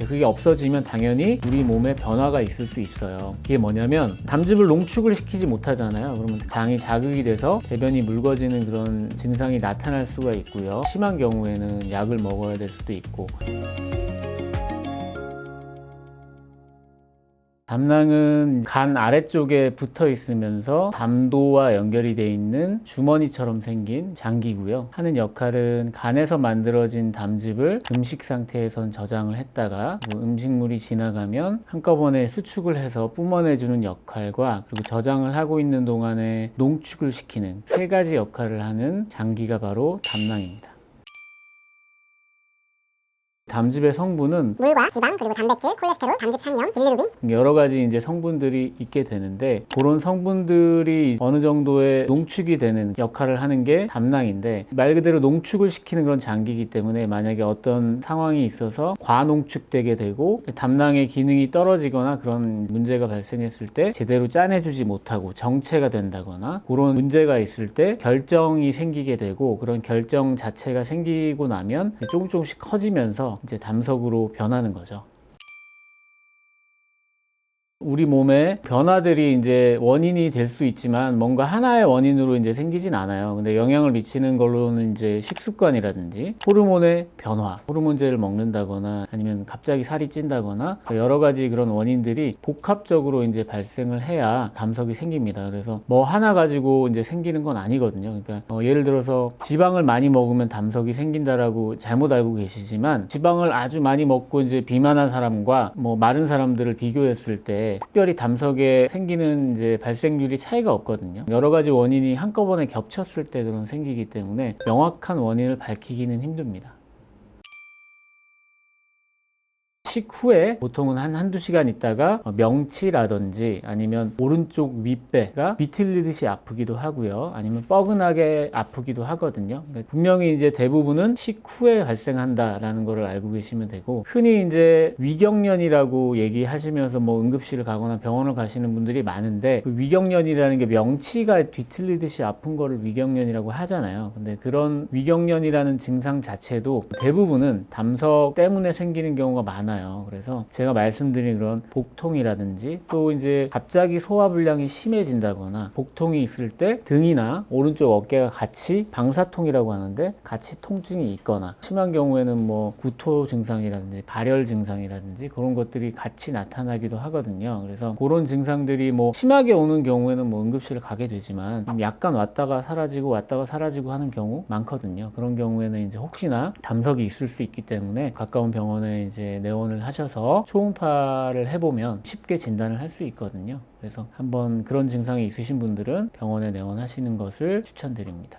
그게 없어지면 당연히 우리 몸에 변화가 있을 수 있어요. 그게 뭐냐면 담즙을 농축을 시키지 못하잖아요. 그러면 장이 자극이 돼서 대변이 묽어지는 그런 증상이 나타날 수가 있고요. 심한 경우에는 약을 먹어야 될 수도 있고. 담낭은 간 아래쪽에 붙어 있으면서 담도와 연결이 되어 있는 주머니처럼 생긴 장기고요. 하는 역할은 간에서 만들어진 담즙을 음식 상태에선 저장을 했다가 음식물이 지나가면 한꺼번에 수축을 해서 뿜어내주는 역할과 그리고 저장을 하고 있는 동안에 농축을 시키는 세 가지 역할을 하는 장기가 바로 담낭입니다. 담즙의 성분은 물과 지방, 그리고 단백질, 콜레스테롤, 담즙 산염, 빌리루빈 여러 가지 이제 성분들이 있게 되는데 그런 성분들이 어느 정도의 농축이 되는 역할을 하는 게 담낭인데 말 그대로 농축을 시키는 그런 장기이기 때문에 만약에 어떤 상황이 있어서 과농축되게 되고 담낭의 기능이 떨어지거나 그런 문제가 발생했을 때 제대로 짜내주지 못하고 정체가 된다거나 그런 문제가 있을 때 결정이 생기게 되고 그런 결정 자체가 생기고 나면 조금씩 커지면서 이제 담석으로 변하는 거죠. 우리 몸에 변화들이 이제 원인이 될 수 있지만 뭔가 하나의 원인으로 이제 생기진 않아요. 근데 영향을 미치는 걸로는 이제 식습관이라든지 호르몬의 변화, 호르몬제를 먹는다거나 아니면 갑자기 살이 찐다거나 여러 가지 그런 원인들이 복합적으로 이제 발생을 해야 담석이 생깁니다. 그래서 뭐 하나 가지고 이제 생기는 건 아니거든요. 그러니까 예를 들어서 지방을 많이 먹으면 담석이 생긴다라고 잘못 알고 계시지만 지방을 아주 많이 먹고 이제 비만한 사람과 뭐 마른 사람들을 비교했을 때 특별히 담석에 생기는 이제 발생률이 차이가 없거든요. 여러 가지 원인이 한꺼번에 겹쳤을 때 그런 생기기 때문에 명확한 원인을 밝히기는 힘듭니다. 식후에 보통은 한두 시간 있다가 명치라든지 아니면 오른쪽 윗배가 비틀리듯이 아프기도 하고요. 아니면 뻐근하게 아프기도 하거든요. 그러니까 분명히 이제 대부분은 식후에 발생한다라는 것을 알고 계시면 되고 흔히 이제 위경련이라고 얘기하시면서 뭐 응급실을 가거나 병원을 가시는 분들이 많은데 그 위경련이라는 게 명치가 뒤틀리듯이 아픈 거를 위경련이라고 하잖아요. 근데 그런 위경련이라는 증상 자체도 대부분은 담석 때문에 생기는 경우가 많아요. 그래서 제가 말씀드린 그런 복통이라든지 또 이제 갑자기 소화불량이 심해진다거나 복통이 있을 때 등이나 오른쪽 어깨가 같이 방사통이라고 하는데 같이 통증이 있거나 심한 경우에는 뭐 구토 증상이라든지 발열 증상이라든지 그런 것들이 같이 나타나기도 하거든요. 그래서 그런 증상들이 뭐 심하게 오는 경우에는 뭐 응급실을 가게 되지만 약간 왔다가 사라지고 하는 경우 많거든요. 그런 경우에는 이제 혹시나 담석이 있을 수 있기 때문에 가까운 병원에 이제 내원을 하셔서 초음파를 해보면 쉽게 진단을 할 수 있거든요. 그래서 한번 그런 증상이 있으신 분들은 병원에 내원하시는 것을 추천드립니다.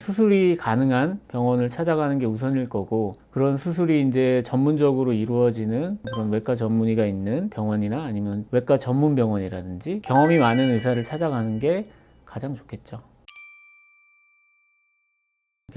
수술이 가능한 병원을 찾아가는 게 우선일 거고 그런 수술이 이제 전문적으로 이루어지는 그런 외과 전문의가 있는 병원이나 아니면 외과 전문 병원이라든지 경험이 많은 의사를 찾아가는 게 가장 좋겠죠.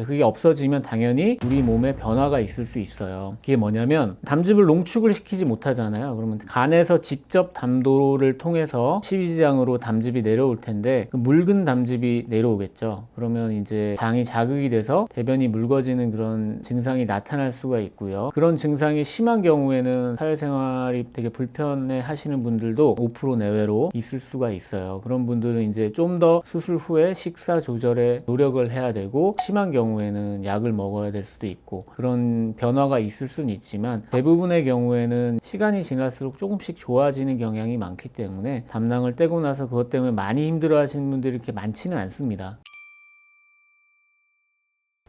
그게 없어지면 당연히 우리 몸에 변화가 있을 수 있어요. 그게 뭐냐면 담즙을 농축을 시키지 못하잖아요. 그러면 간에서 직접 담도를 통해서 십이지장으로 담즙이 내려올 텐데 그 묽은 담즙이 내려오겠죠. 그러면 이제 장이 자극이 돼서 대변이 묽어지는 그런 증상이 나타날 수가 있고요. 그런 증상이 심한 경우에는 사회생활이 되게 불편해 하시는 분들도 5% 내외로 있을 수가 있어요. 그런 분들은 이제 좀 더 수술 후에 식사 조절에 노력을 해야 되고 심한 경우에는 약을 먹어야 될 수도 있고 그런 변화가 있을 수는 있지만 대부분의 경우에는 시간이 지날수록 조금씩 좋아지는 경향이 많기 때문에 담낭을 떼고 나서 그것 때문에 많이 힘들어 하시는 분들이 그렇게 많지는 않습니다.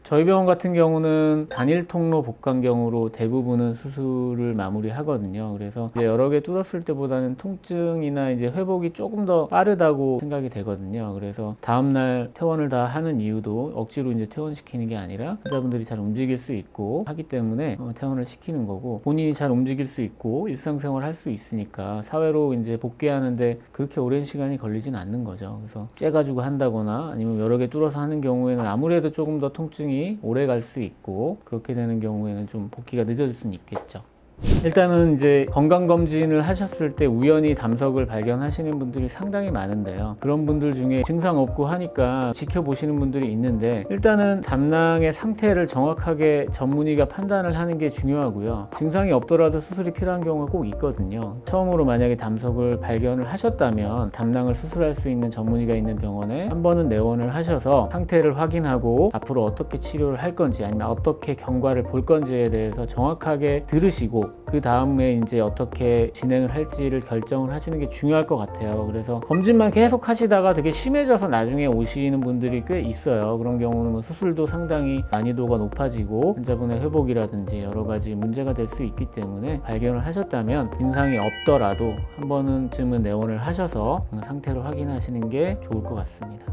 저희 병원 같은 경우는 단일 통로 복강경으로 대부분은 수술을 마무리하거든요. 그래서 이제 여러 개 뚫었을 때보다는 통증이나 이제 회복이 조금 더 빠르다고 생각이 되거든요. 그래서 다음날 퇴원을 다 하는 이유도 억지로 이제 퇴원시키는 게 아니라 환자분들이 잘 움직일 수 있고 하기 때문에 퇴원을 시키는 거고 본인이 잘 움직일 수 있고 일상생활 할 수 있으니까 사회로 이제 복귀하는데 그렇게 오랜 시간이 걸리진 않는 거죠. 그래서 째가지고 한다거나 아니면 여러 개 뚫어서 하는 경우에는 아무래도 조금 더 통증이 오래 갈 수 있고 그렇게 되는 경우에는 좀 복귀가 늦어질 수는 있겠죠. 일단은 이제 건강검진을 하셨을 때 우연히 담석을 발견하시는 분들이 상당히 많은데요. 그런 분들 중에 증상 없고 하니까 지켜보시는 분들이 있는데, 일단은 담낭의 상태를 정확하게 전문의가 판단을 하는 게 중요하고요. 증상이 없더라도 수술이 필요한 경우가 꼭 있거든요. 처음으로 만약에 담석을 발견을 하셨다면 담낭을 수술할 수 있는 전문의가 있는 병원에 한 번은 내원을 하셔서 상태를 확인하고 앞으로 어떻게 치료를 할 건지 아니면 어떻게 경과를 볼 건지에 대해서 정확하게 들으시고 그 다음에 이제 어떻게 진행을 할지를 결정을 하시는 게 중요할 것 같아요. 그래서 검진만 계속 하시다가 되게 심해져서 나중에 오시는 분들이 꽤 있어요. 그런 경우는 뭐 수술도 상당히 난이도가 높아지고 환자분의 회복이라든지 여러 가지 문제가 될 수 있기 때문에 발견을 하셨다면 증상이 없더라도 한 번쯤은 내원을 하셔서 상태를 확인하시는 게 좋을 것 같습니다.